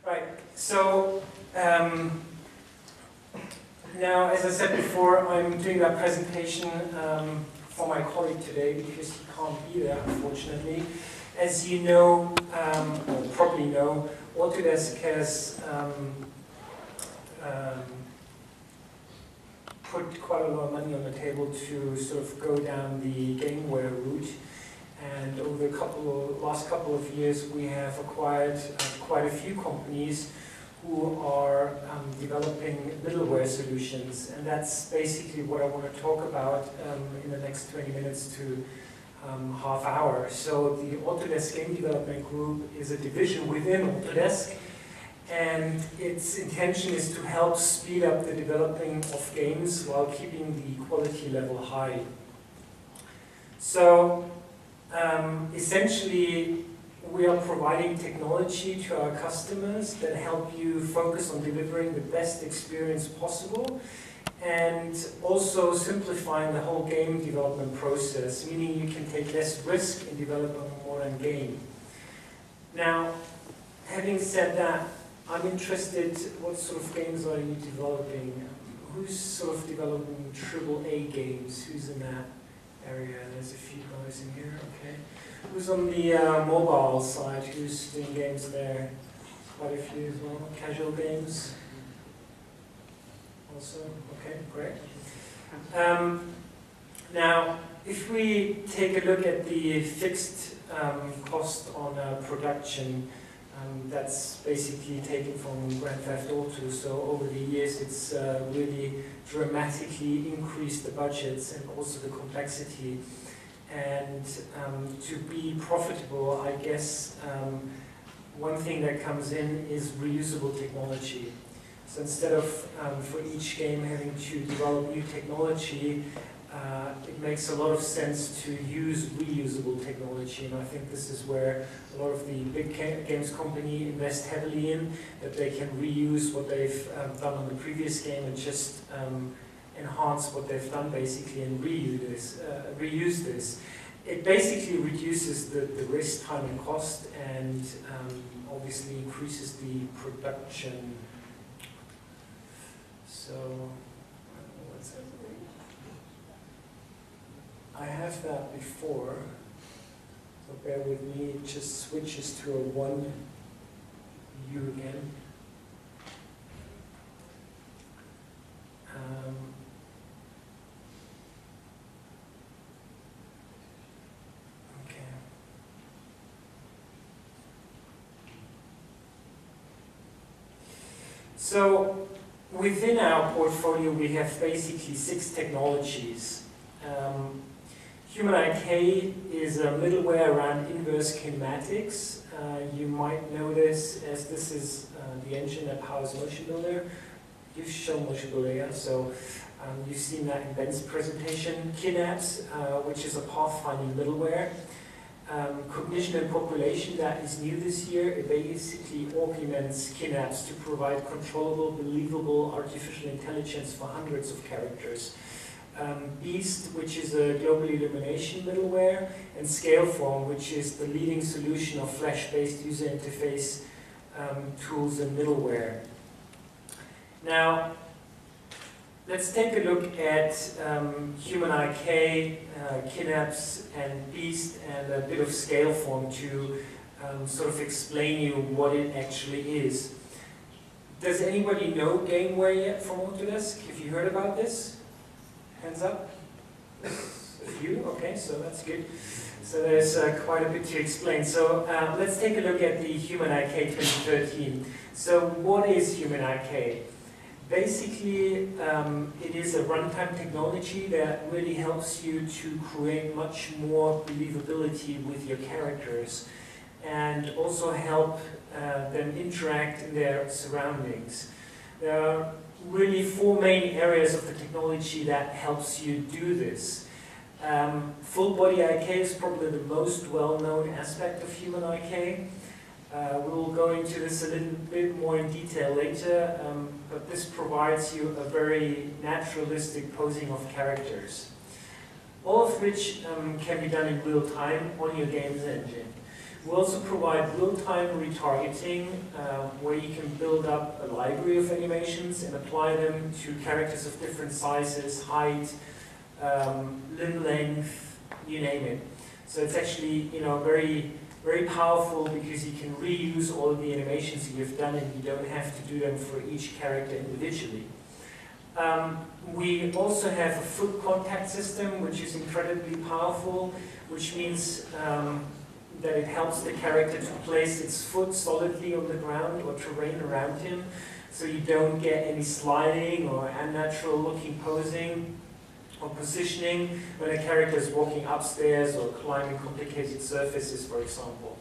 Right, so now, as I said before, I'm doing that presentation for my colleague today because he can't be there, unfortunately. As you know, or probably know, Autodesk has put quite a lot of money on the table to sort of go down the gameware route. And over the last couple of years, we have acquired quite a few companies who are developing middleware solutions. And that's basically what I want to talk about in the next 20 minutes to half hour. So the Autodesk Game Development Group is a division within Autodesk. And its intention is to help speed up the developing of games while keeping the quality level high. So, essentially, we are providing technology to our customers that help you focus on delivering the best experience possible and also simplifying the whole game development process, meaning you can take less risk in developing a modern game. Now, having said that, I'm interested, what sort of games are you developing? Who's sort of developing AAA games? Who's in that area? There's a few guys in here, okay. Who's on the mobile side? Who's doing games there? Quite a few as well. Casual games? Also, okay, great. Now, if we take a look at the fixed cost on production, that's basically taken from Grand Theft Auto. So over the years, it's really dramatically increased the budgets and also the complexity. And to be profitable, I guess one thing that comes in is reusable technology. So instead of for each game having to develop new technology, it makes a lot of sense to use reusable technology, and I think this is where a lot of the big games company invest heavily in, that they can reuse what they've done on the previous game and just enhance what they've done basically and reuse this. It basically reduces the risk, time and cost, and obviously increases the production. So, what's that? I have that before, so bear with me, it just switches to a 1 view again. Okay. So, within our portfolio we have basically 6 technologies. Human IK is a middleware around inverse kinematics. You might know this as this is the engine that powers Motionbuilder. You've shown Motionbuilder, yeah? So you've seen that in Ben's presentation. Kinapse, which is a pathfinding middleware. cognition and population that is new this year. It basically augments KNAPs to provide controllable, believable artificial intelligence for hundreds of characters. Beast, which is a global illumination middleware, and Scaleform, which is the leading solution of Flash-based user interface tools and middleware. Now, let's take a look at Human IK, KNAPs, and Beast, and a bit of Scaleform to sort of explain you what it actually is. Does anybody know gameware yet from Autodesk? Have you heard about this? Hands up? A few? Okay, so that's good. So there's quite a bit to explain. So let's take a look at the Human IK 2013. So what is Human IK? Basically, it is a runtime technology that really helps you to create much more believability with your characters and also help them interact in their surroundings. There are really four main areas of the technology that helps you do this. Full body IK is probably the most well-known aspect of Human IK. We will go into this a little bit more in detail later, but this provides you a very naturalistic posing of characters, all of which can be done in real time on your game's engine. We also provide real-time retargeting, where you can build up a library of animations and apply them to characters of different sizes, height, limb length, you name it. So it's actually, very powerful because you can reuse all of the animations you've done and you don't have to do them for each character individually. We also have a foot contact system, which is incredibly powerful, which means that it helps the character to place its foot solidly on the ground or terrain around him, so you don't get any sliding or unnatural looking posing or positioning when a character is walking upstairs or climbing complicated surfaces, for example.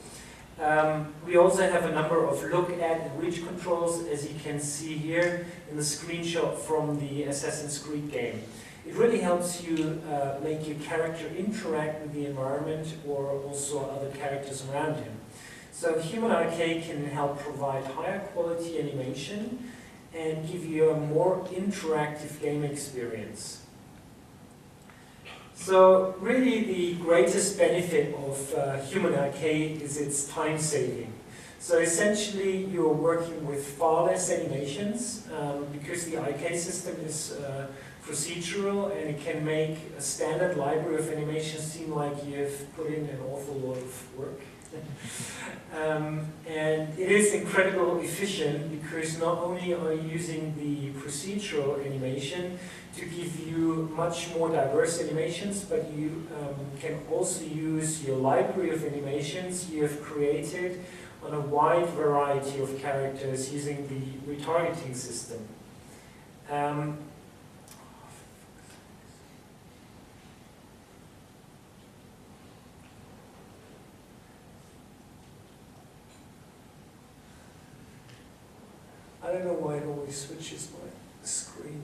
We also have a number of look at and reach controls, as you can see here in the screenshot from the Assassin's Creed game. It really helps you make your character interact with the environment or also other characters around him. So Human IK can help provide higher quality animation and give you a more interactive game experience. So really the greatest benefit of Human IK is its time saving. So essentially you're working with far less animations because the IK system is procedural and it can make a standard library of animations seem like you've put in an awful lot of work. And it is incredibly efficient because not only are you using the procedural animation to give you much more diverse animations, but you can also use your library of animations you have created on a wide variety of characters using the retargeting system. I don't know why it always switches my screen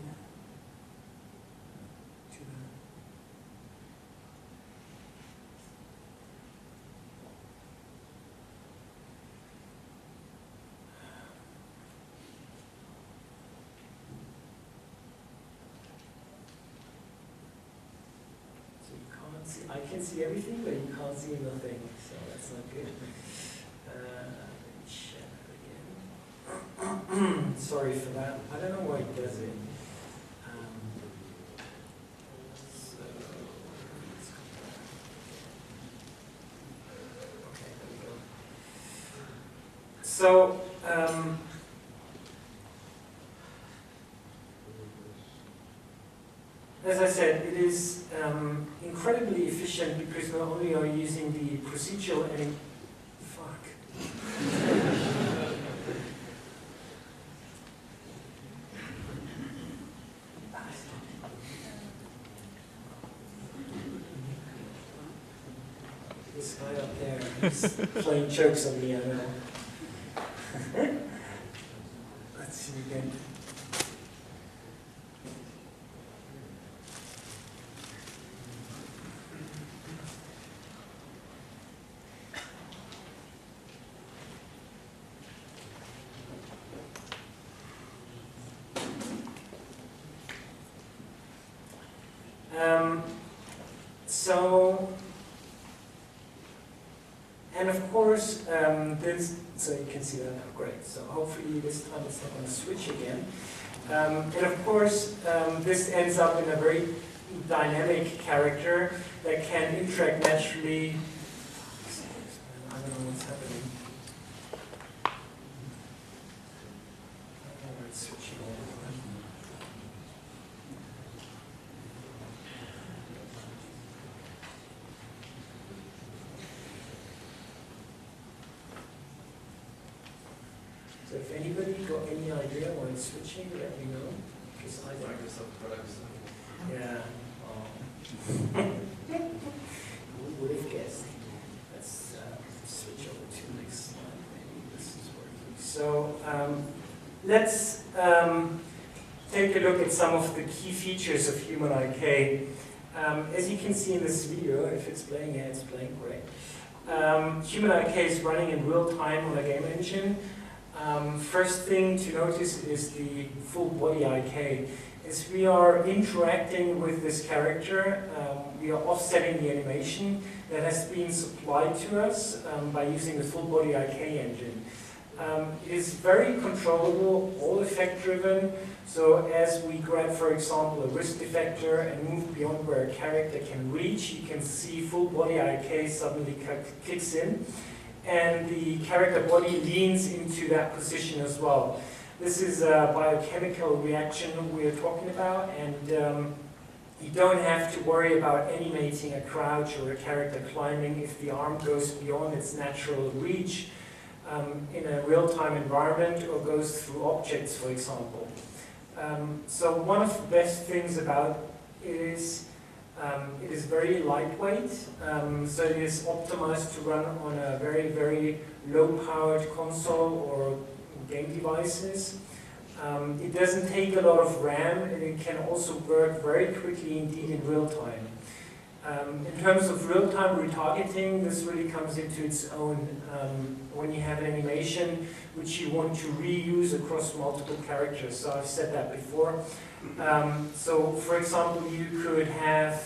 to that. So you can't see, I can see everything, but you can't see nothing, so that's not good. Sorry for that. I don't know why it does it. Okay, there we go. So, as I said, it is incredibly efficient because not only are you using the procedural editing. This guy up there, he's playing jokes on me, I know. Let's see again. And of course, so you can see that now, great. So hopefully this time it's not going to switch again. And of course, this ends up in a very dynamic character that can interact naturally. I don't know what's happening. I don't know where it's switching all the time. So if anybody got any idea why it's switching, let me know. Because I don't. Microsoft products. Yeah. Who would have guessed? Let's switch over to the next slide. Maybe this is working. So let's take a look at some of the key features of Human IK. As you can see in this video, if it's playing, yeah, it's playing, great. Human IK is running in real time on a game engine. First thing to notice is the full body IK. As we are interacting with this character, we are offsetting the animation that has been supplied to us by using the full body IK engine. It is very controllable, all effect driven. So as we grab, for example, a wrist effector and move beyond where a character can reach, you can see full body IK suddenly kicks in. And the character body leans into that position as well. This is a biochemical reaction we're talking about, and you don't have to worry about animating a crouch or a character climbing if the arm goes beyond its natural reach in a real-time environment or goes through objects, for example. So one of the best things about it is very lightweight, so it is optimized to run on a very, very low-powered console or game devices. It doesn't take a lot of RAM, and it can also work very quickly indeed in real time. In terms of real-time retargeting, this really comes into its own when you have an animation which you want to reuse across multiple characters. So I've said that before. So for example, you could have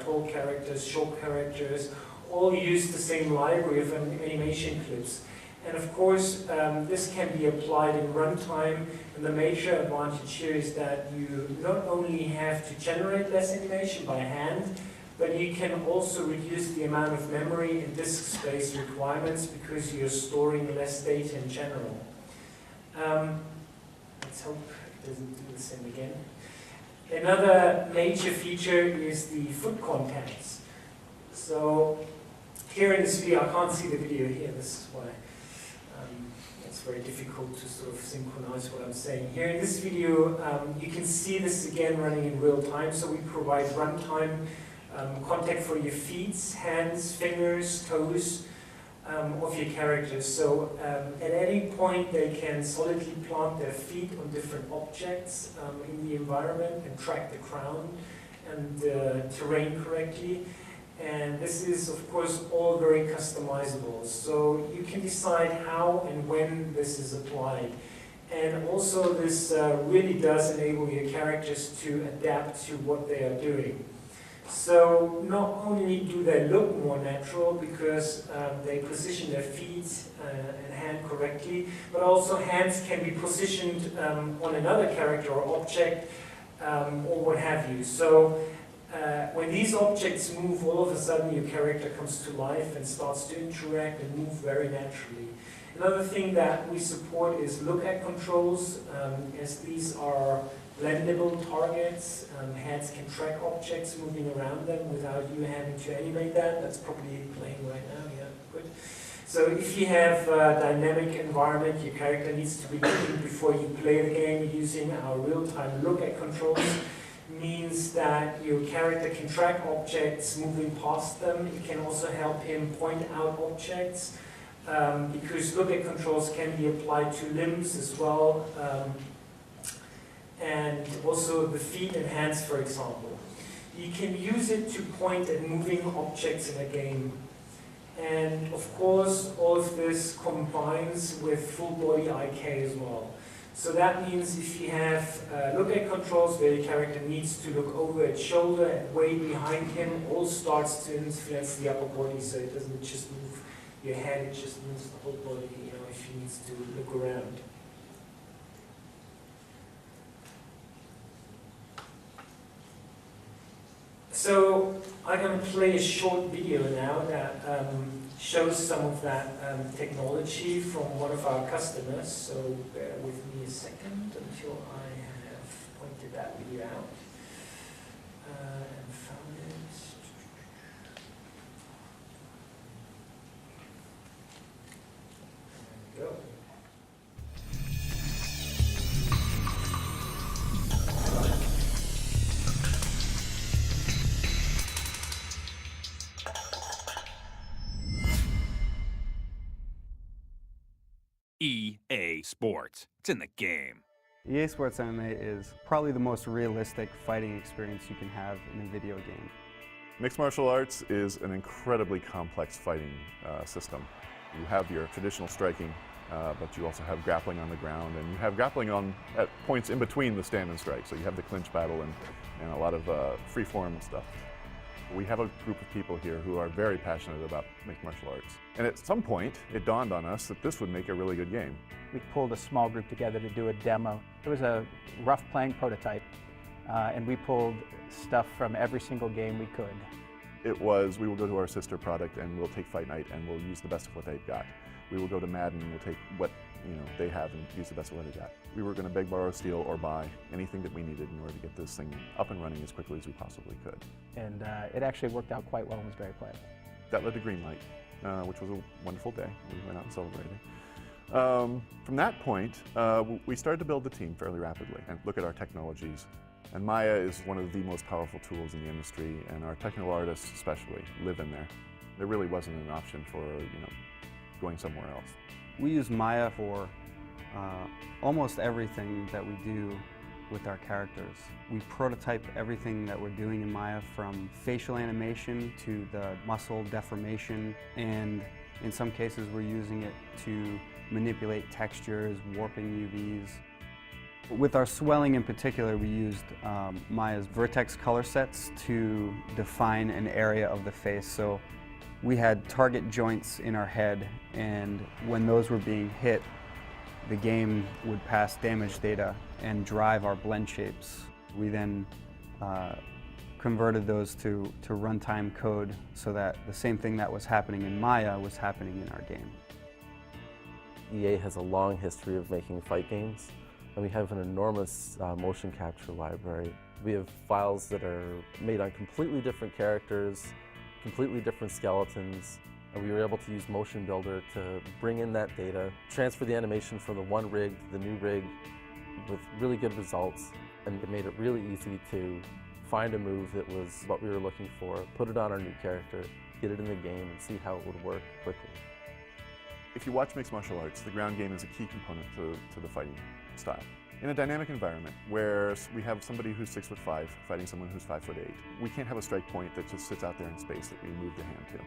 tall characters, short characters, all use the same library of animation clips. And of course, this can be applied in runtime, and the major advantage here is that you not only have to generate less animation by hand, but you can also reduce the amount of memory and disk space requirements because you're storing less data in general. Let's hope it doesn't do the same again. Another major feature is the foot contacts. So here in this video, I can't see the video here, this is why it's very difficult to sort of synchronize what I'm saying. Here in this video, you can see this again running in real time, so we provide runtime contact for your feet, hands, fingers, toes of your characters. So at any point they can solidly plant their feet on different objects in the environment and track the ground and the terrain correctly. And this is, of course, all very customizable. So you can decide how and when this is applied. And also this really does enable your characters to adapt to what they are doing. So not only do they look more natural because they position their feet and hand correctly, but also hands can be positioned on another character or object or what have you. So when these objects move, all of a sudden your character comes to life and starts to interact and move very naturally. Another thing that we support is look-at controls, as these are blendable targets. Hands can track objects moving around them without you having to animate that. That's probably playing right now, yeah, good. So if you have a dynamic environment, your character needs to be looking before you play the game using our real-time look-at controls. Means that your character can track objects moving past them. It can also help him point out objects because look-at controls can be applied to limbs as well, and also the feet and hands, for example. You can use it to point at moving objects in a game. And of course, all of this combines with full body IK as well. So that means if you have look-at controls where your character needs to look over its shoulder and way behind him, all starts to influence the upper body, so it doesn't just move your head, it just moves the whole body, you know, if he needs to look around. So I'm going to play a short video now that shows some of that technology from one of our customers. So bear with me a second until I have pointed that video out and found it. There we go. EA Sports. It's in the game. EA Sports MMA is probably the most realistic fighting experience you can have in a video game. Mixed martial arts is an incredibly complex fighting system. You have your traditional striking, but you also have grappling on the ground, and you have grappling at points in between the stand and strike. So you have the clinch battle and a lot of free-form stuff. We have a group of people here who are very passionate about mixed martial arts. And at some point, it dawned on us that this would make a really good game. We pulled a small group together to do a demo. It was a rough playing prototype, and we pulled stuff from every single game we could. It was, we will go to our sister product and we'll take Fight Night and we'll use the best of what they've got. We will go to Madden and we'll take what they have and use the best of what they got. We were going to beg, borrow, steal, or buy anything that we needed in order to get this thing up and running as quickly as we possibly could. And it actually worked out quite well and was very playable. That led to Greenlight, which was a wonderful day. We went out and celebrated. From that point, we started to build the team fairly rapidly and look at our technologies. And Maya is one of the most powerful tools in the industry, and our technical artists especially live in there. There really wasn't an option for going somewhere else. We use Maya for almost everything that we do with our characters. We prototype everything that we're doing in Maya, from facial animation to the muscle deformation, and in some cases we're using it to manipulate textures, warping UVs. With our swelling in particular, we used Maya's vertex color sets to define an area of the face. So we had target joints in our head, and when those were being hit, the game would pass damage data and drive our blend shapes. We then converted those to runtime code so that the same thing that was happening in Maya was happening in our game. EA has a long history of making fight games, and we have an enormous motion capture library. We have files that are made on completely different characters, completely different skeletons, and we were able to use Motionbuilder to bring in that data, transfer the animation from the one rig to the new rig with really good results, and it made it really easy to find a move that was what we were looking for, put it on our new character, get it in the game, and see how it would work quickly. If you watch mixed martial arts, the ground game is a key component to the fighting style. In a dynamic environment where we have somebody who's 6'5" fighting someone who's 5'8", we can't have a strike point that just sits out there in space that we move the hand to.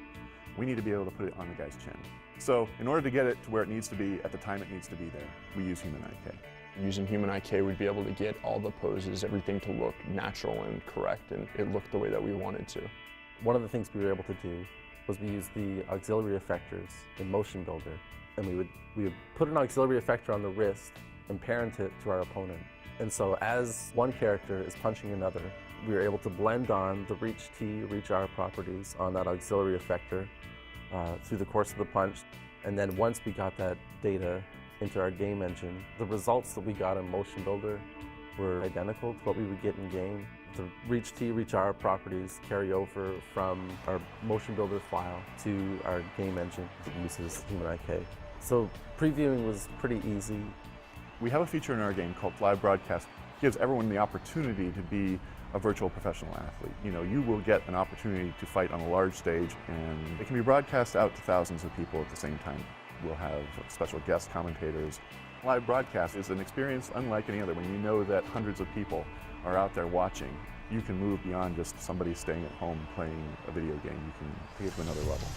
We need to be able to put it on the guy's chin. So in order to get it to where it needs to be at the time it needs to be there, we use Human IK. Using Human IK, we'd be able to get all the poses, everything to look natural and correct, and it looked the way that we wanted to. One of the things we were able to do was we used the auxiliary effectors in Motionbuilder, and we would put an auxiliary effector on the wrist and parent it to our opponent. And so as one character is punching another, we were able to blend on the reach T, reach R properties on that auxiliary effector through the course of the punch. And then once we got that data into our game engine, the results that we got in Motionbuilder were identical to what we would get in game. The reach T, reach R properties carry over from our Motionbuilder file to our game engine that uses Human IK. So previewing was pretty easy. We have a feature in our game called Live Broadcast. It gives everyone the opportunity to be a virtual professional athlete. You will get an opportunity to fight on a large stage, and it can be broadcast out to thousands of people at the same time. We'll have special guest commentators. Live broadcast is an experience unlike any other. When you know that hundreds of people are out there watching, you can move beyond just somebody staying at home playing a video game. You can take it to another level.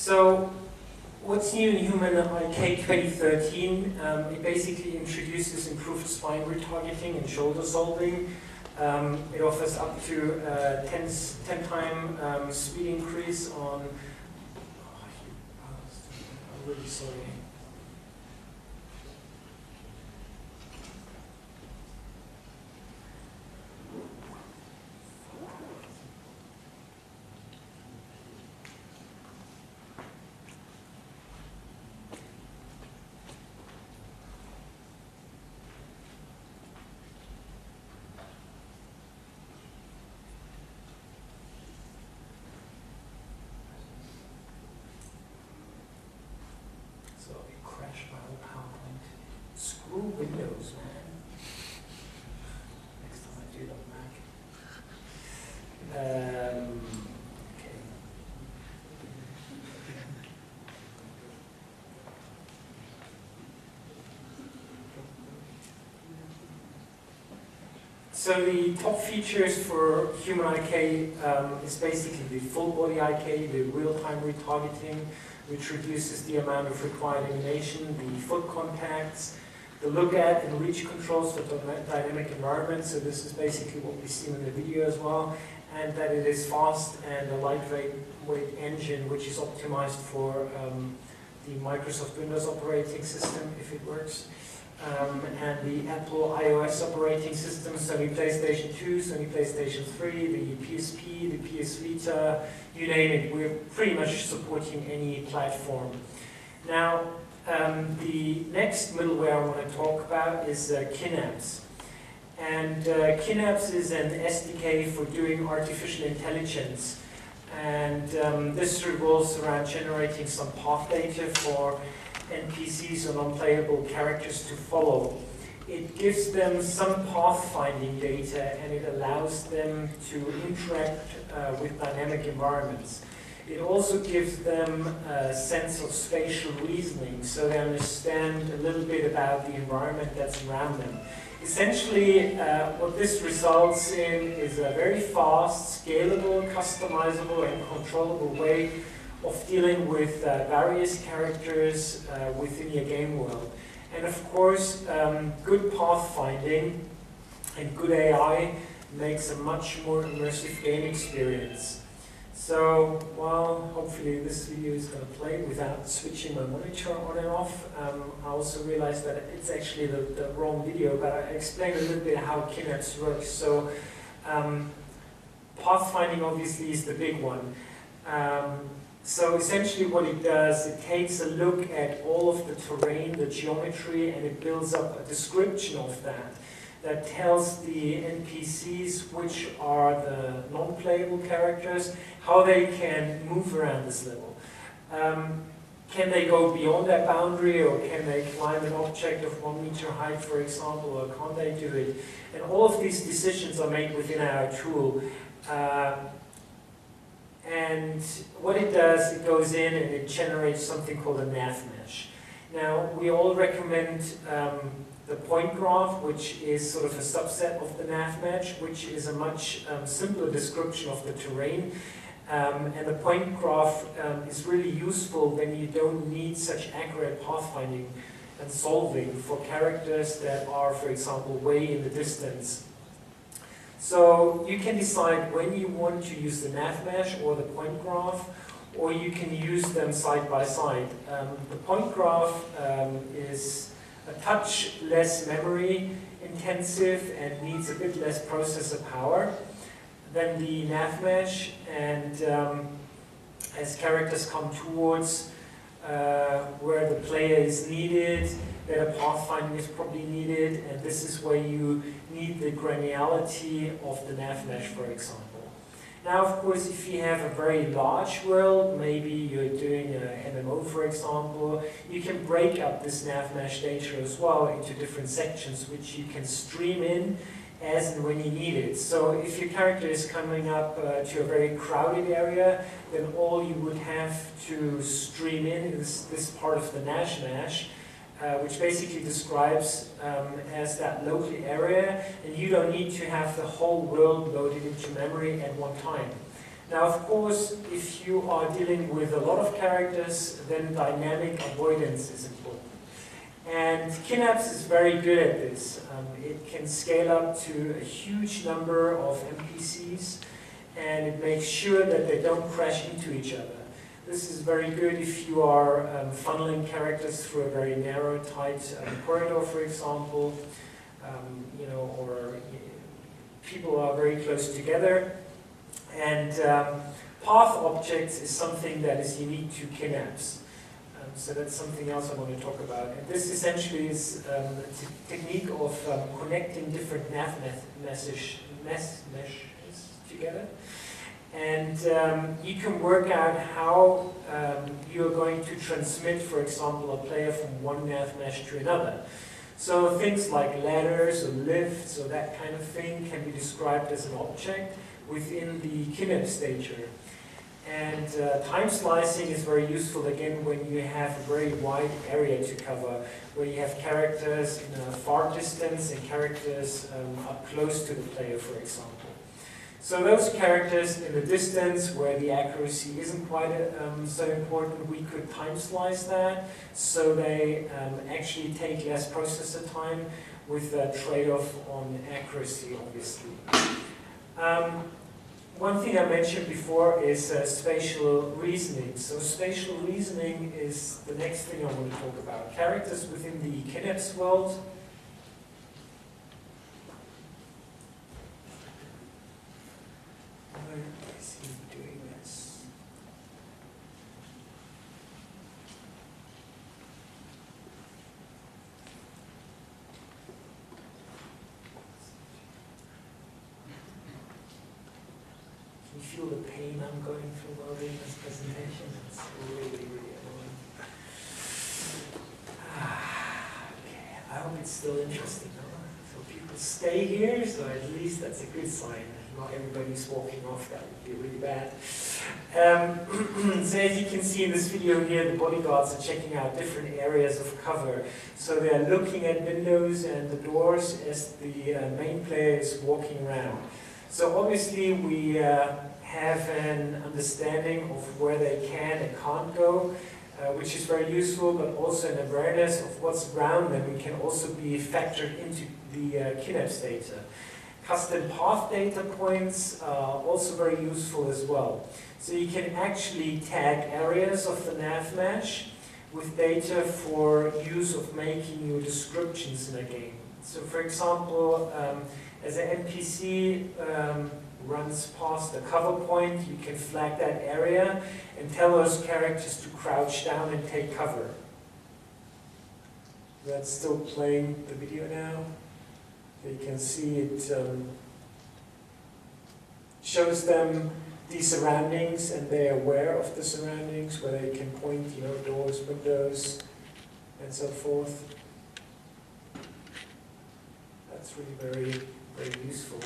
So, what's new in Human IK 2013? It basically introduces improved spine retargeting and shoulder solving. It offers up to 10 time speed increase on. I'm really sorry. So it crashed my whole PowerPoint. Screw Windows, man. Next time I do it on Mac. Okay. So the top features for Human IK is basically the full body IK, the real-time retargeting, which reduces the amount of required animation, the foot contacts, the look at and reach controls for dynamic environments. So this is basically what we've seen in the video as well, and that it is fast and a lightweight engine, which is optimized for the Microsoft Windows operating system, if it works. And the Apple iOS operating system, Sony PlayStation 2, Sony PlayStation 3, the PSP, the PS Vita, you name it, we're pretty much supporting any platform. Now, the next middleware I want to talk about is Kinapse. And Kinapse is an SDK for doing artificial intelligence. And this revolves around generating some path data for NPCs or non-playable characters to follow. It gives them some pathfinding data and it allows them to interact with dynamic environments. It also gives them a sense of spatial reasoning, so they understand a little bit about the environment that's around them. Essentially, what this results in is a very fast, scalable, customizable, and controllable way of dealing with various characters within your game world. And of course, good pathfinding and good AI makes a much more immersive game experience. So, well, hopefully this video is going to play without switching my monitor on and off. I also realized that it's actually the wrong video, but I explained a little bit how Kinapse works. So, pathfinding obviously is the big one. So essentially what it does, it takes a look at all of the terrain, the geometry, and it builds up a description of that that tells the NPCs which are the non-playable characters, how they can move around this level. Can they go beyond that boundary, or can they climb an object of 1 meter height, for example, or can't they do it? And all of these decisions are made within our tool. And what it does, it goes in and it generates something called a nav mesh. Now, we all recommend the point graph, which is sort of a subset of the nav mesh, which is a much simpler description of the terrain. And the point graph is really useful when you don't need such accurate pathfinding and solving for characters that are, for example, way in the distance. So you can decide when you want to use the nav mesh or the point graph, or you can use them side by side. The point graph is a touch less memory intensive and needs a bit less processor power than the nav mesh, and as characters come towards where the player is needed, better pathfinding is probably needed, and this is where you need the granularity of the nav mesh, for example. Now, of course, if you have a very large world, maybe you're doing an MMO, for example, you can break up this nav mesh data as well into different sections, which you can stream in as and when you need it. So if your character is coming up to a very crowded area, then all you would have to stream in is this part of the nav mesh, which basically describes as that local area, and you don't need to have the whole world loaded into memory at one time. Now, of course, if you are dealing with a lot of characters, then dynamic avoidance is important. And Kinapse is very good at this. It can scale up to a huge number of NPCs, and it makes sure that they don't crash into each other. This is very good if you are funneling characters through a very narrow, tight corridor, for example, you know, or people are very close together. And path objects is something that is unique to Kinapse. So that's something else I want to talk about. And this essentially is a technique of connecting different nav meshes together. And you can work out how you're going to transmit, for example, a player from one nav mesh to another. So things like ladders or lifts or that kind of thing can be described as an object within the Kinapse stager. And time slicing is very useful again when you have a very wide area to cover, where you have characters in a far distance and characters up close to the player, for example. So those characters in the distance where the accuracy isn't quite so important, we could time slice that so they actually take less processor time with a trade-off on accuracy, obviously. One thing I mentioned before is spatial reasoning. So spatial reasoning is the next thing I want to talk about. Characters within the Kinapse world. Where is he doing this? Can you feel the pain I'm going through while doing this presentation? It's really, really annoying. Okay, I hope it's still interesting. Huh? So people stay here, so at least that's a good sign. Not everybody's walking off, that would be really bad. So as you can see in this video here, the bodyguards are checking out different areas of cover. So they're looking at windows and the doors as the main player is walking around. So obviously we have an understanding of where they can and can't go, which is very useful, but also an awareness of what's around them can also be factored into the Kinapse data. Custom path data points are also very useful as well. So you can actually tag areas of the nav mesh with data for use of making your descriptions in a game. So for example, as an NPC runs past a cover point, you can flag that area and tell those characters to crouch down and take cover. That's still playing the video now. You can see it shows them the surroundings and they're aware of the surroundings where they can point, you know, doors, windows, and so forth. That's really very, very useful.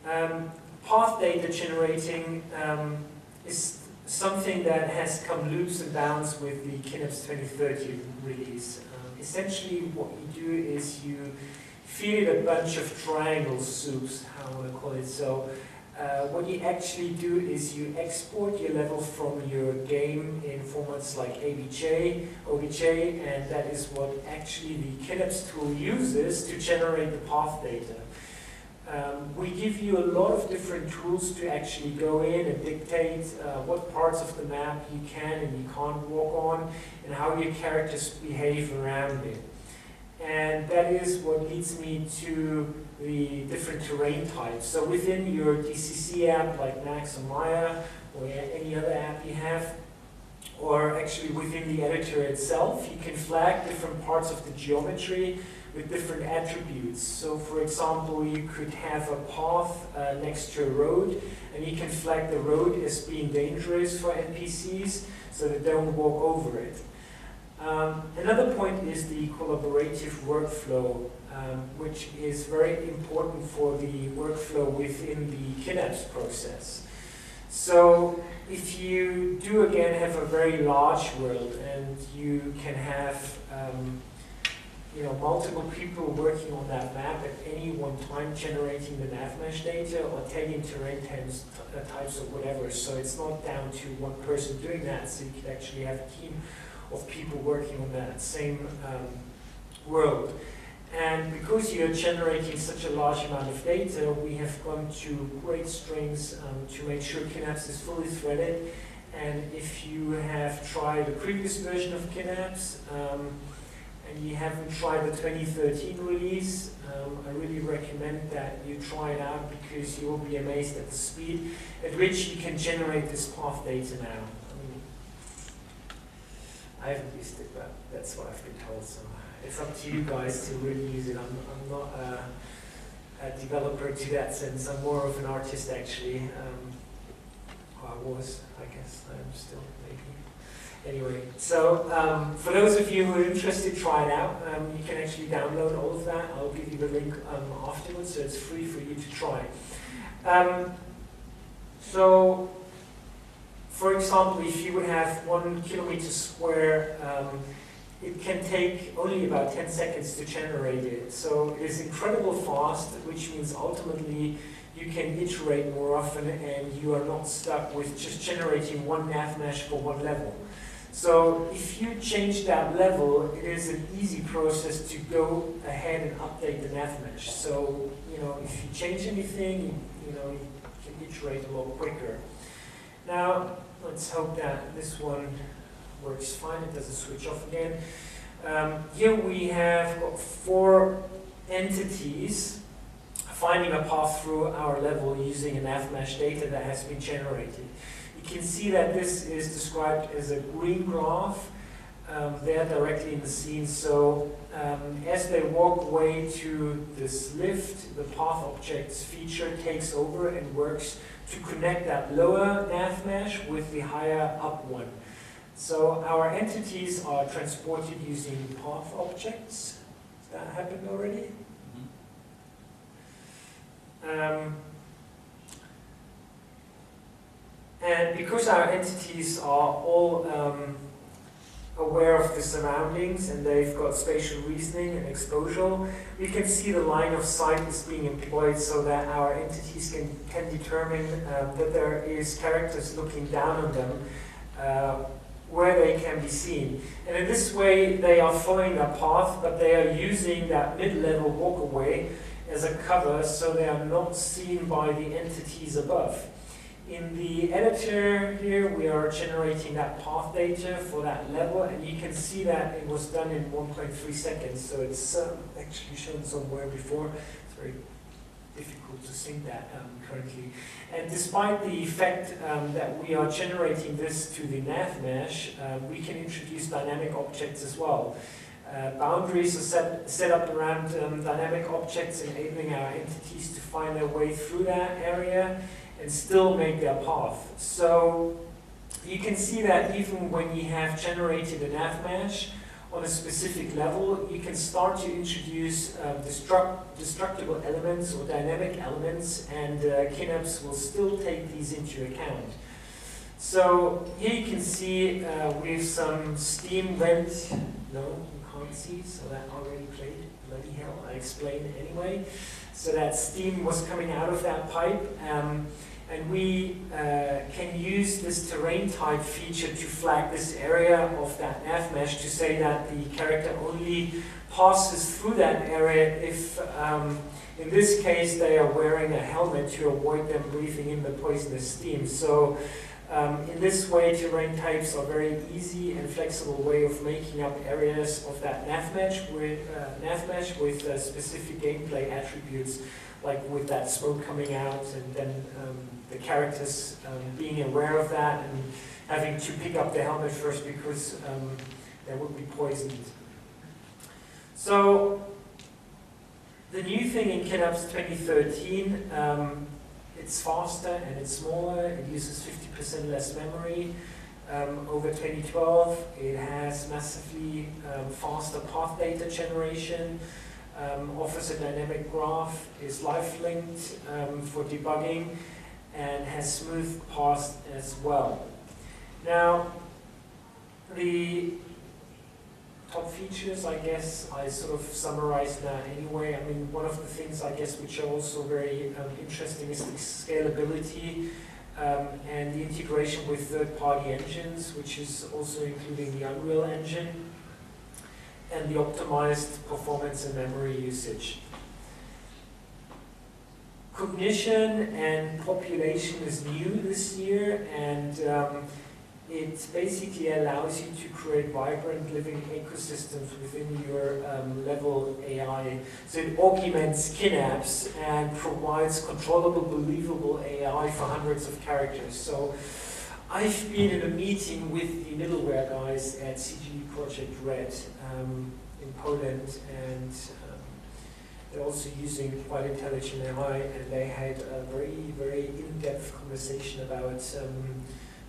Path data generating is something that has come leaps and bounds with the Kinapse 2030 release. Essentially what you do is you feed it a bunch of triangle soups, how I want to call it. So what you actually do is you export your level from your game in formats like OBJ, and that is what actually the Kinapse tool uses to generate the path data. We give you a lot of different tools to actually go in and dictate what parts of the map you can and you can't walk on, and how your characters behave around it. And that is what leads me to the different terrain types. So within your DCC app like Max or Maya, or any other app you have, or actually within the editor itself, you can flag different parts of the geometry with different attributes. So for example, you could have a path next to a road, and you can flag the road as being dangerous for NPCs so they don't walk over it. Another point is the collaborative workflow, which is very important for the workflow within the Kinapse process. So if you do again have a very large world and you can have multiple people working on that map at any one time generating the nav mesh data or tagging terrain types or whatever. So it's not down to one person doing that. So you could actually have a team of people working on that same world. And because you're generating such a large amount of data, we have gone to great strengths to make sure Kinapse is fully threaded. And if you have tried the previous version of Kinapse, and you haven't tried the 2013 release, I really recommend that you try it out, because you will be amazed at the speed at which you can generate this path data now. I haven't used it, but that's what I've been told, so it's up to you guys to really use it. I'm not a developer to that sense. I'm more of an artist, actually. I was, I guess. I'm still, maybe. Anyway, so for those of you who are interested, try it out. You can actually download all of that. I'll give you the link afterwards, so it's free for you to try. So, for example, if you would have 1 kilometer square, it can take only about 10 seconds to generate it. So it is incredibly fast, which means ultimately you can iterate more often and you are not stuck with just generating one nav mesh for one level. So if you change that level, it is an easy process to go ahead and update the nav mesh. So, if you change anything, you can iterate a lot quicker. Now, let's hope that this one works fine. It doesn't switch off again. Here we have got 4 entities finding a path through our level using a nav mesh data that has been generated. You can see that this is described as a green graph there directly in the scene. So as they walk away to this lift, the path objects feature takes over and works to connect that lower nav mesh with the higher up one. So our entities are transported using path objects. Has that happened already? And because our entities are all aware of the surroundings and they've got spatial reasoning and exposure, we can see the line of sight is being employed so that our entities can determine that there is characters looking down on them where they can be seen. And in this way, they are following a path, but they are using that mid-level walkaway as a cover so they are not seen by the entities above. In the editor here, we are generating that path data for that level, and you can see that it was done in 1.3 seconds, so it's actually shown somewhere before. It's very difficult to sync that currently. And despite the fact that we are generating this to the nav mesh, we can introduce dynamic objects as well. Boundaries are set up around dynamic objects, enabling our entities to find their way through that area and still make their path. So you can see that even when you have generated a nav mesh on a specific level, you can start to introduce destructible elements or dynamic elements, and Kinapse will still take these into account. So here you can see we have some steam went, no, you can't see, so that already played, bloody hell, I explained anyway. So that steam was coming out of that pipe. And we can use this terrain type feature to flag this area of that nav mesh to say that the character only passes through that area if, in this case, they are wearing a helmet to avoid them breathing in the poisonous steam. So in this way, terrain types are very easy and flexible way of making up areas of that nav mesh with specific gameplay attributes, like with that smoke coming out and then the characters being aware of that and having to pick up the helmet first because they would be poisoned. So the new thing in Kinapse 2013, it's faster and it's smaller, it uses 50% less memory. Over 2012, it has massively faster path data generation, offers a dynamic graph, is live-linked for debugging, and has smooth paths as well. Now, the top features, I guess. I sort of summarized that anyway. I mean, one of the things, I guess, which are also very interesting is the scalability and the integration with third-party engines, which is also including the Unreal Engine, and the optimized performance and memory usage. Cognition and population is new this year, and it basically allows you to create vibrant living ecosystems within your level AI. So it augments Synapse and provides controllable, believable AI for hundreds of characters. So I've been in a meeting with the middleware guys at CG Project Red in Poland, and they're also using quite intelligent AI, and they had a very, very in-depth conversation about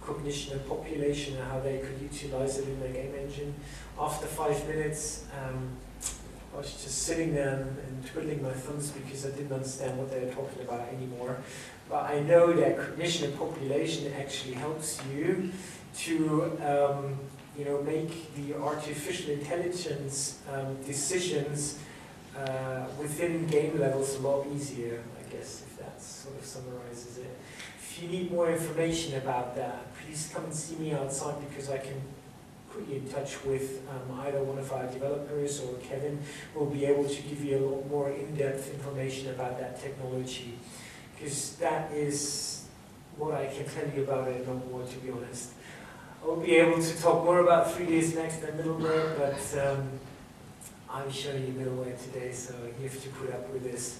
cognition and population and how they could utilize it in their game engine. After 5 minutes, I was just sitting there and twiddling my thumbs because I didn't understand what they were talking about anymore. But I know that cognition and population actually helps you to make the artificial intelligence decisions within game levels a lot easier, I guess, if that sort of summarizes it. If you need more information about that, please come and see me outside, because I can put you in touch with either one of our developers or Kevin will be able to give you a lot more in-depth information about that technology, because that is what I can tell you about it and not more, to be honest. I won't be able to talk more about 3ds Next and middleware, but I'm showing you middleware today, so you have to put up with this.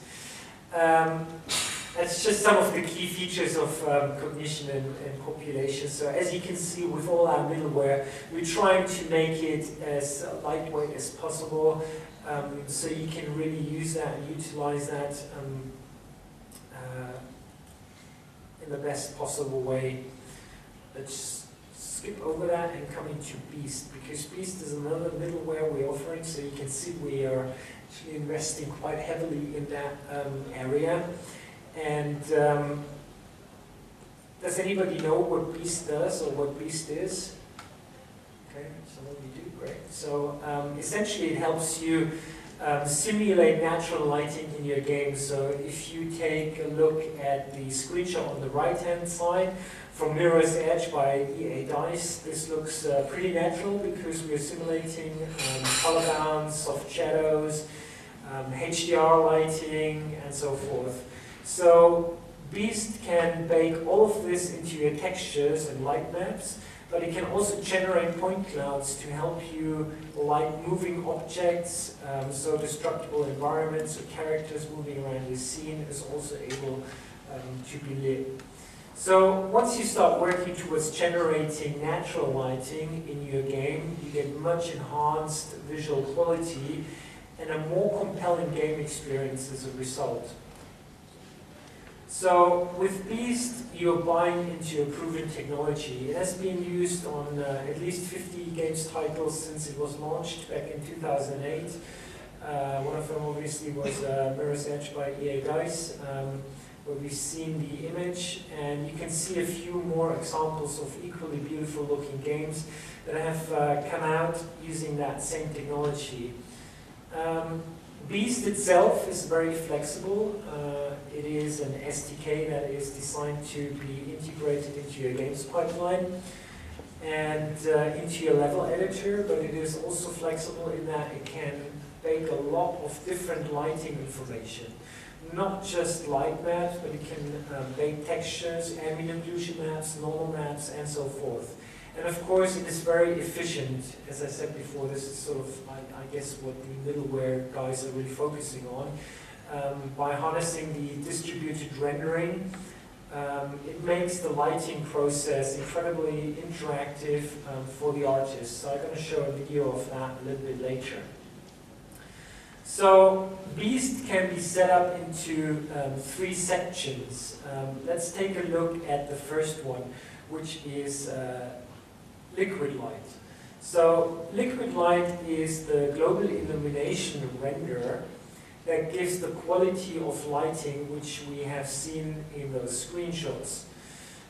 That's just some of the key features of cognition and population. So as you can see, with all our middleware, we're trying to make it as lightweight as possible, so you can really use that and utilize that in the best possible way. Let's skip over that and come into Beast, because Beast is another middleware we're offering, so you can see we are actually investing quite heavily in that area. And does anybody know what Beast does or what Beast is? Okay, some of you do, great. So essentially it helps you simulate natural lighting in your game. So if you take a look at the screenshot on the right-hand side from Mirror's Edge by EA Dice, this looks pretty natural because we're simulating color balance, soft shadows, HDR lighting, and so forth. So Beast can bake all of this into your textures and light maps, but it can also generate point clouds to help you light moving objects, so destructible environments or characters moving around your scene is also able to be lit. So once you start working towards generating natural lighting in your game, you get much enhanced visual quality and a more compelling game experience as a result. So with Beast, you're buying into a proven technology. It has been used on at least 50 games titles since it was launched back in 2008. One of them obviously was Mirror's Edge by EA Dice, where we've seen the image, and you can see a few more examples of equally beautiful looking games that have come out using that same technology. Beast itself is very flexible. It is an SDK that is designed to be integrated into your games pipeline and into your level editor, but it is also flexible in that it can bake a lot of different lighting information. Not just light maps, but it can bake textures, ambient occlusion maps, normal maps, and so forth. And of course, it is very efficient. As I said before, this is sort of, I guess, what the middleware guys are really focusing on. By harnessing the distributed rendering, it makes the lighting process incredibly interactive for the artist. So I'm going to show a video of that a little bit later. So Beast can be set up into 3 sections. Let's take a look at the first one, which is liquid light. So liquid light is the global illumination renderer that gives the quality of lighting which we have seen in those screenshots.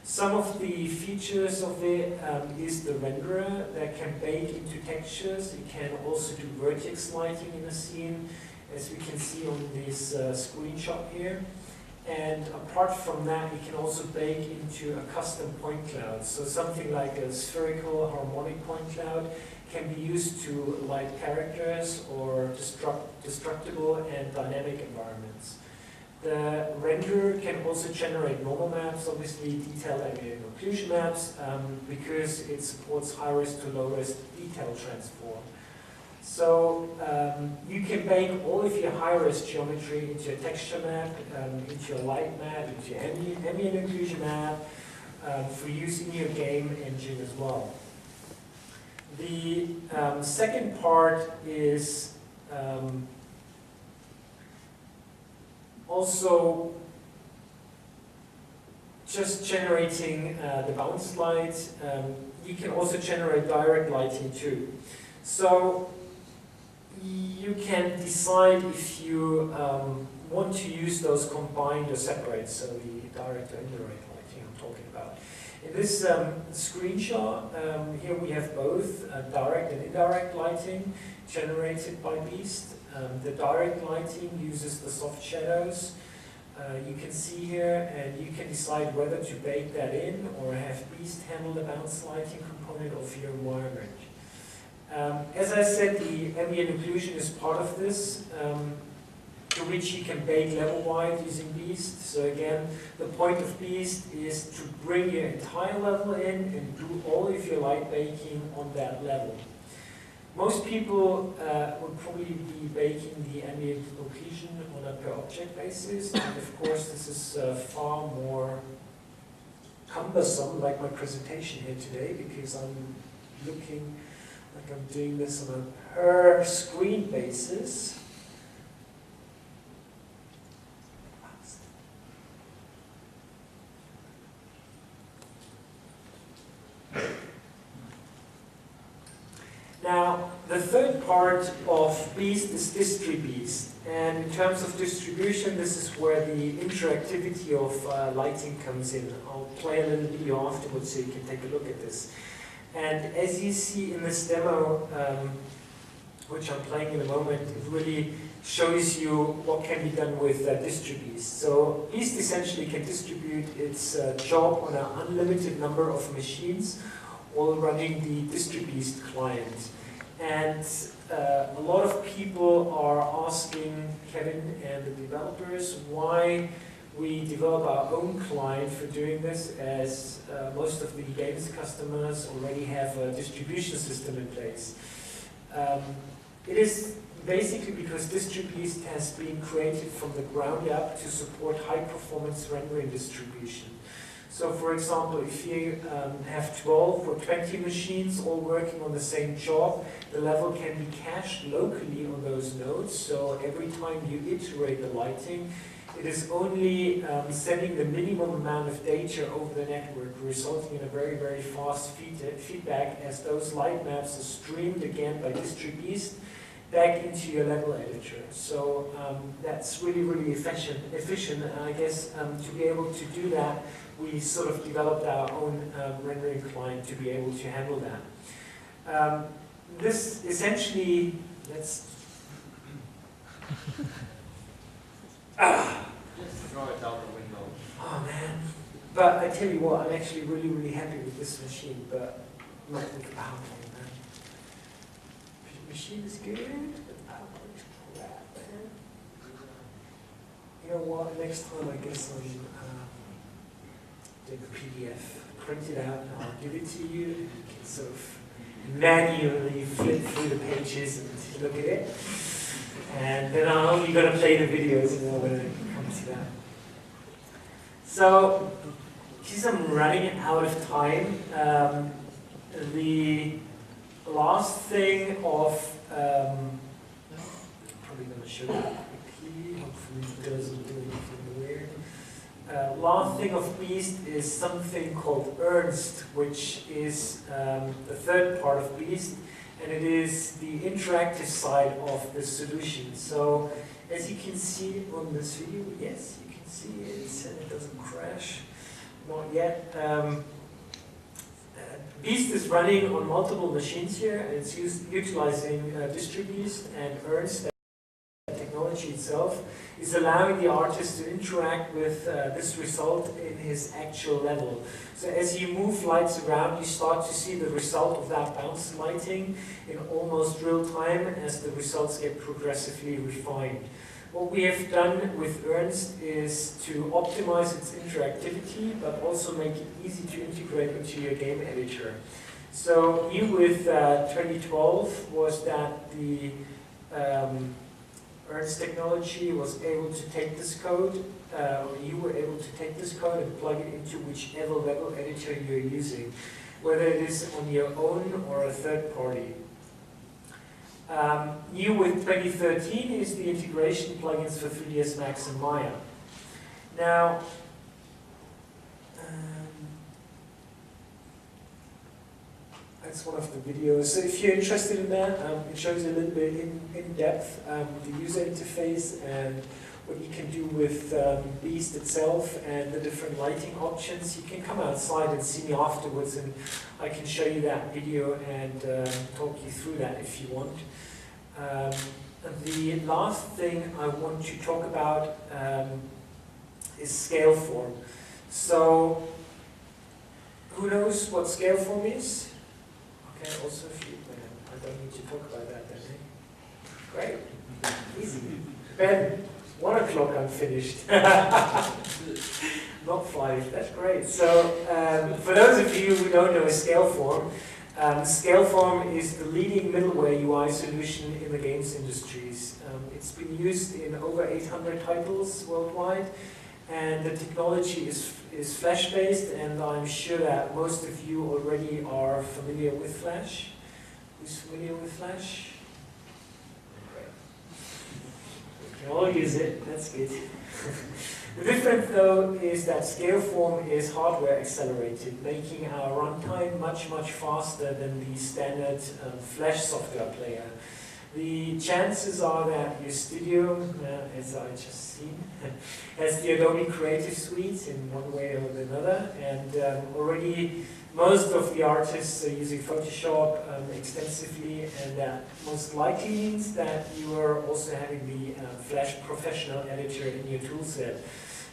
Some of the features of it is the renderer that can bake into textures. It can also do vertex lighting in a scene, as we can see on this screenshot here. And apart from that, it can also bake into a custom point cloud. So something like a spherical harmonic point cloud can be used to light characters or destructible and dynamic environments. The renderer can also generate normal maps, obviously detailed ambient occlusion maps, because it supports high-res to low-res detail transform. So you can bake all of your high-res geometry into a texture map, into a light map, into an ambient occlusion map, for use in your game engine as well. The second part is also just generating the bounce light. You can also generate direct lighting too. So you can decide if you want to use those combined or separate, so the direct or indirect lighting I'm talking about. In this screenshot, here we have both direct and indirect lighting generated by Beast. The direct lighting uses the soft shadows you can see here, and you can decide whether to bake that in or have Beast handle the bounce lighting component of your environment. As I said, the ambient occlusion is part of this, to which you can bake level-wide using Beast. So again, the point of Beast is to bring your entire level in and do all of your light baking on that level. Most people would probably be baking the ambient occlusion on a per object basis, and of course this is far more cumbersome, like my presentation here today, because I'm looking like I'm doing this on a per screen basis. Now, the third part of Beast is DistriBeast, and in terms of distribution, this is where the interactivity of lighting comes in. I'll play a little video afterwards so you can take a look at this. And as you see in this demo, which I'm playing in a moment, it really shows you what can be done with DistriBeast. So Beast essentially can distribute its job on an unlimited number of machines, all running the DistriBeast client. And a lot of people are asking Kevin and the developers why we develop our own client for doing this, as most of the games customers already have a distribution system in place. It is basically because DistriBeast has been created from the ground up to support high-performance rendering distribution. So for example, if you have 12 or 20 machines all working on the same job, the level can be cached locally on those nodes. So every time you iterate the lighting, it is only sending the minimum amount of data over the network, resulting in a very, very fast feedback, as those light maps are streamed again by DistriBeast back into your level editor. So that's really, really efficient. And I guess to be able to do that, we sort of developed our own rendering client to be able to handle that. This essentially, let's... Just throw it out the window. Oh man. But I tell you what, I'm actually really, really happy with this machine, but not with the PowerPoint, man. The machine is good, but the PowerPoint is crap, man. You know what, next time I guess I'll take a PDF, print it out, and I'll give it to you, and you can sort of manually flip through the pages and look at it. And then I'm only going to play the videos, you know, when it comes to that. So, since I'm running out of time, the last thing of, probably going to show you quickly, hopefully it doesn't do anything weird. Last thing of Beast is something called Ernst, which is the third part of Beast, and it is the interactive side of the solution. So, as you can see on this video, yes, you can see it, and it doesn't crash. Not yet. Beast is running on multiple machines here, and it's utilizing distributes and earns. The technology itself is allowing the artist to interact with this result in his actual level. So as you move lights around, you start to see the result of that bounce lighting in almost real time as the results get progressively refined. What we have done with Ernst is to optimize its interactivity, but also make it easy to integrate into your game editor. So new with 2012 was that the Ernst technology was able to take this code, or you were able to take this code and plug it into whichever level editor you're using, whether it is on your own or a third party. New with 2013 is the integration plugins for 3ds Max and Maya. Now, that's one of the videos. So if you're interested in that, it shows you a little bit in depth the user interface and what you can do with Beast itself and the different lighting options. You can come outside and see me afterwards, and I can show you that video and talk you through that if you want. The last thing I want to talk about is Scaleform. So, who knows what Scaleform is? Okay, also if you, I don't need to talk about that then. Great, easy. Ben, 1 o'clock I'm finished. Not 5, that's great. So, for those of you who don't know Scaleform, Scaleform is the leading middleware UI solution in the games industries. It's been used in over 800 titles worldwide, and the technology is Flash-based, and I'm sure that most of you already are familiar with Flash. Who's familiar with Flash? Great. We can all use it, that's good. The difference, though, is that Scaleform is hardware accelerated, making our runtime much, much faster than the standard Flash software player. The chances are that your studio, as I just seen, has the Adobe Creative Suite in one way or another, and already most of the artists are using Photoshop extensively, and that most likely means that you are also having the Flash Professional Editor in your toolset.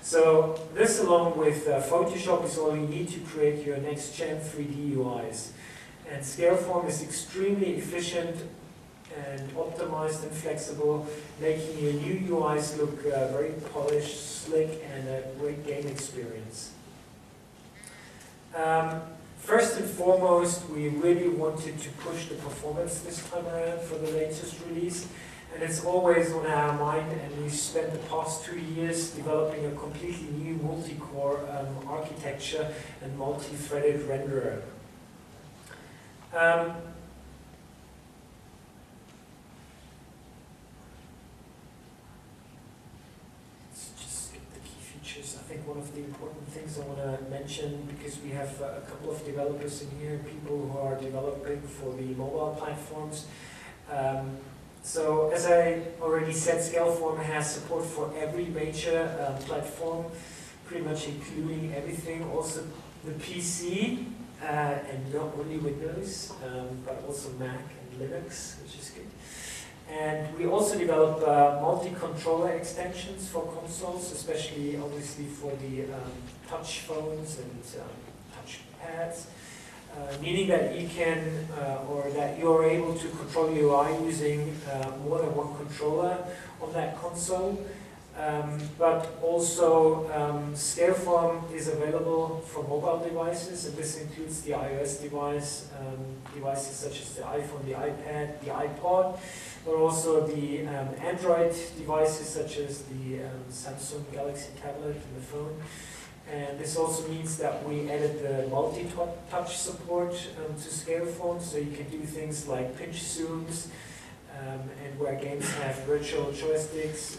So this, along with Photoshop, is all you need to create your next-gen 3D UIs. And Scaleform is extremely efficient and optimized and flexible, making your new UIs look very polished, slick, and a great game experience. First and foremost, we really wanted to push the performance this time around for the latest release, and it's always on our mind, and we've spent the past 2 years developing a completely new multi-core architecture and multi-threaded renderer. I think one of the important things I want to mention, because we have a couple of developers in here, people who are developing for the mobile platforms. So as I already said, Scaleform has support for every major platform, pretty much including everything, also the PC, and not only Windows, but also Mac and Linux, which is good. And we also develop multi-controller extensions for consoles, especially obviously for the touch phones and touch pads, meaning that you can, or that you're able to control your UI using more than one controller on that console. But also Scaleform is available for mobile devices, and this includes the iOS devices such as the iPhone, the iPad, the iPod, but also the Android devices such as the Samsung Galaxy tablet and the phone. And this also means that we added the multi-touch support to Scaleform, so you can do things like pinch zooms, and where games have virtual joysticks,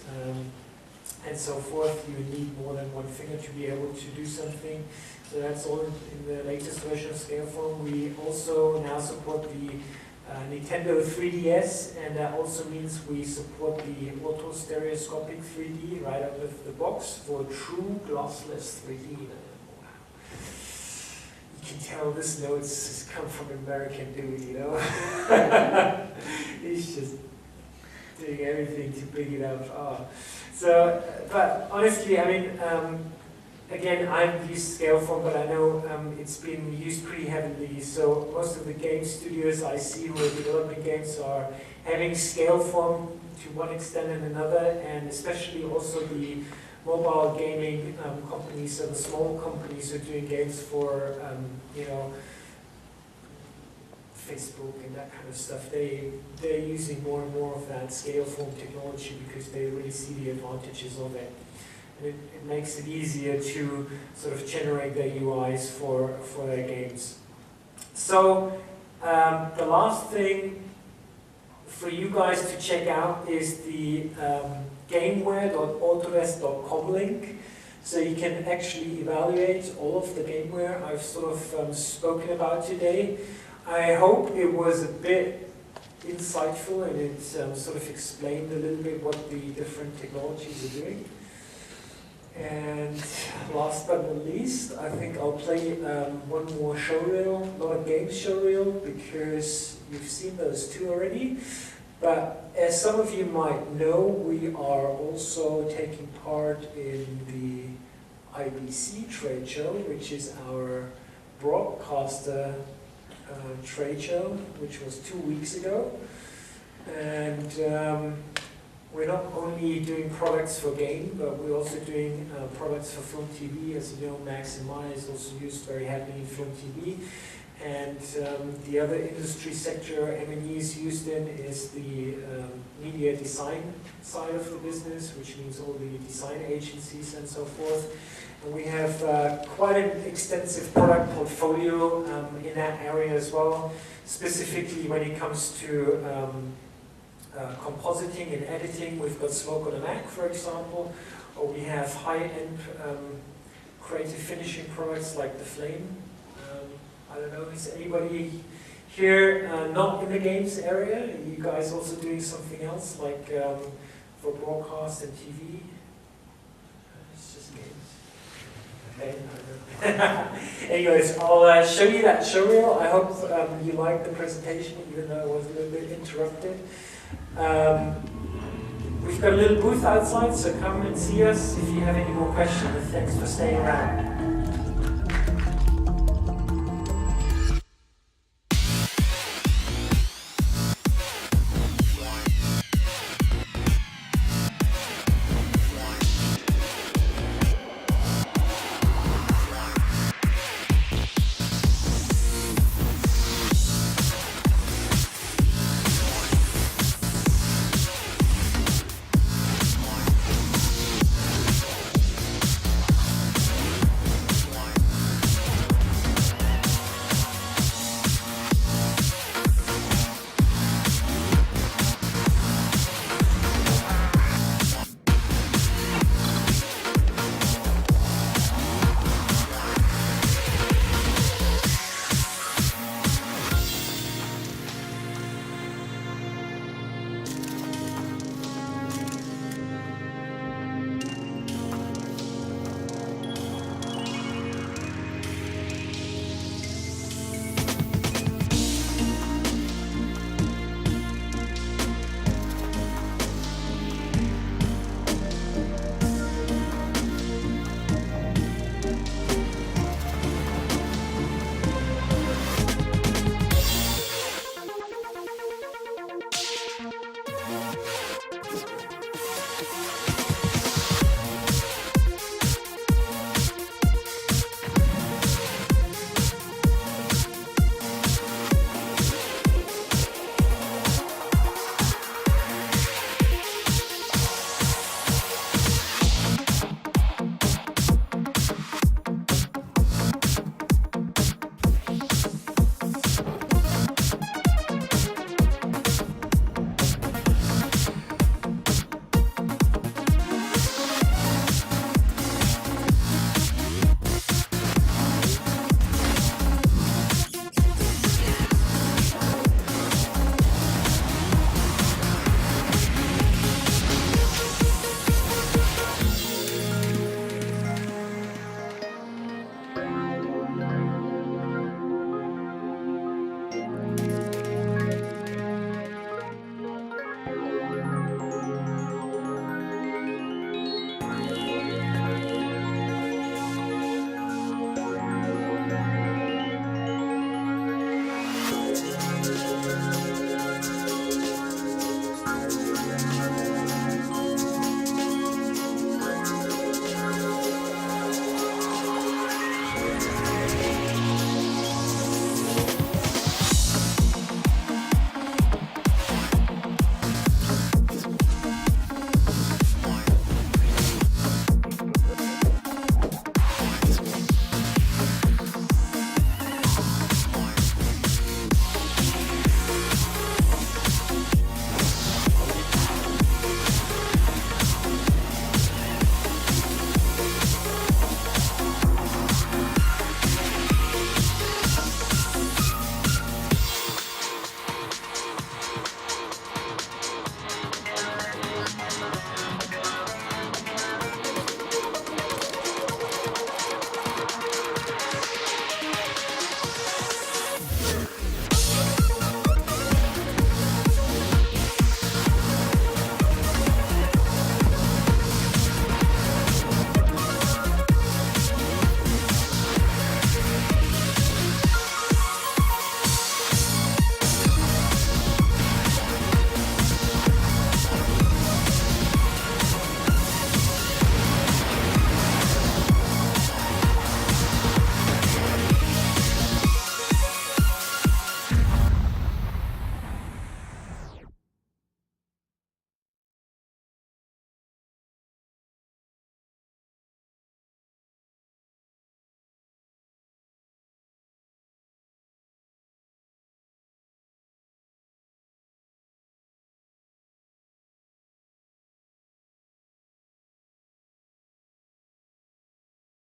and so forth. You need more than one finger to be able to do something. So that's all in the latest version of Scaleform. We also now support the Nintendo 3DS, and that also means we support the auto stereoscopic 3D right out of the box for true glossless 3D. Wow. you can tell this notes has come from an American dude, you know? He's just doing everything to big it up. Oh. So, but honestly, I mean, again, I've used Scaleform, but I know it's been used pretty heavily. So most of the game studios I see who are developing games are having Scaleform to one extent and another, and especially also the mobile gaming companies, so the small companies who are doing games for, you know, Facebook and that kind of stuff. They're using more and more of that Scaleform technology because they really see the advantages of it. And it makes it easier to sort of generate their UIs for their games. So the last thing for you guys to check out is the gameware.autodesk.com link. So you can actually evaluate all of the gameware I've sort of spoken about today. I hope it was a bit insightful and it sort of explained a little bit what the different technologies are doing. And last but not least, I think I'll play one more showreel, not a game showreel, because you've seen those two already. But as some of you might know, we are also taking part in the IBC trade show, which is our broadcaster trade show, which was 2 weeks ago. And we're not only doing products for game, but we're also doing products for film TV. As you know, Max Mma is also used very heavily in film TV. And the other industry sector M&E is used in is the media design side of the business, which means all the design agencies and so forth. And we have quite an extensive product portfolio in that area as well, specifically when it comes to compositing and editing. We've got Smoke on a Mac, for example, or we have high-end creative finishing products like the Flame. I don't know, is anybody here not in the games area? Are you guys also doing something else, like for broadcast and TV? It's just games. Okay, I don't know. Anyways, I'll show you that showreel. I hope you liked the presentation, even though it was a little bit interrupted. We've got a little booth outside, so come and see us if you have any more questions. Thanks for staying around.